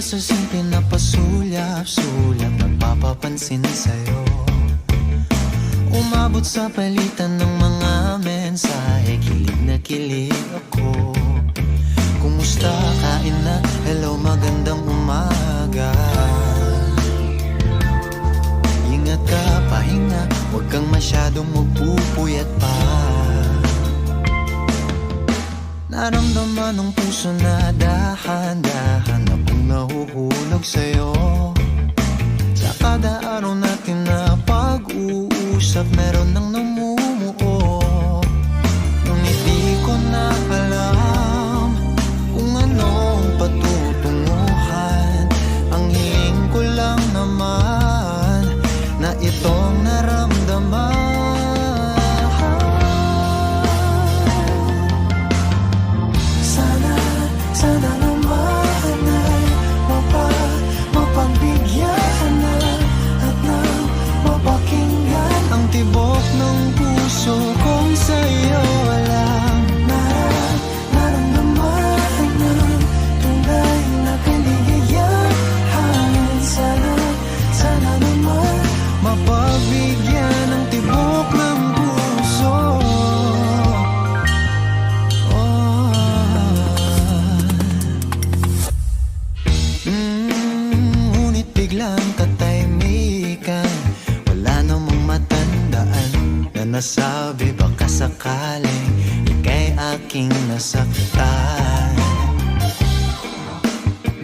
sa simple na pasulyap-sulyap, nagpapapansin sa'yo. Umabot sa palitan ng mga mensahe, kilig na kilig ako. Kumusta, kain na, hello, magandang umaga. Ingat ka, pahinga, huwag kang masyadong magpupuyat pa. Naramdaman ng puso na dahan-dahan akong nahuhulog sa'yo. Sa kada araw natin na pag-uusap, meron nang namumuo. Ngunit di ko na alam kung anong patutunguhan. Ang hiling ko lang naman na itong naramdaman. Sana naman ay mapagbigyan na at nang mapakinggan ang tibok ng puso kong sa'yo lang. Naramdaman ng tunay na kaligayahan. Sana naman mapagbigyan ang tibok ng puso. Ngunit biglang katahimikan, wala namang matandaan na nasabi baka sakaling ika'y aking nasaktan.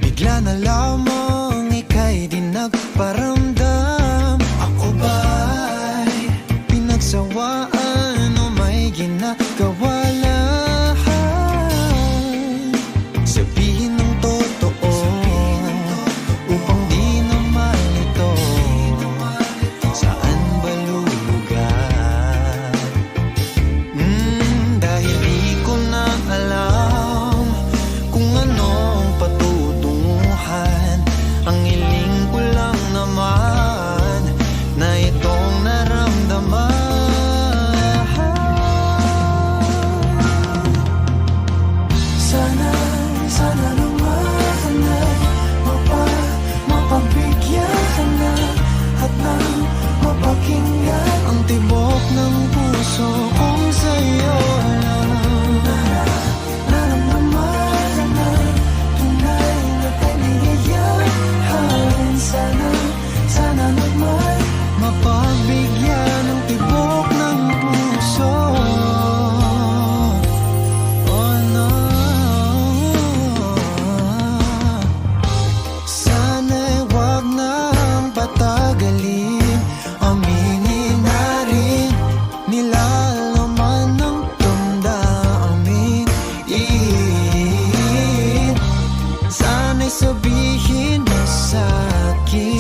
Bigla na lamang ika'y di nagparamdam. Ako ba'y pinagsawaan o may ginagawa lang? Sabihin ng totoo upang di na malito. Saan ba lulugar? Dahil di ko na alam kung anong patutunguhan. Ang hiling ko lang naman na itong naramdaman. Sana naman ay mapagbigyan na at nang mapakinggan ang tibok ng puso kong sa'yo lang. Naramdaman na tunay na kaligayahan. Sana naman mapagbigyan ang tibok ng puso. Oh no, sana'y wag nang patagalin. Aminin na rin nilalaman ng damdamin. Sana'y sabihin mo sa'kin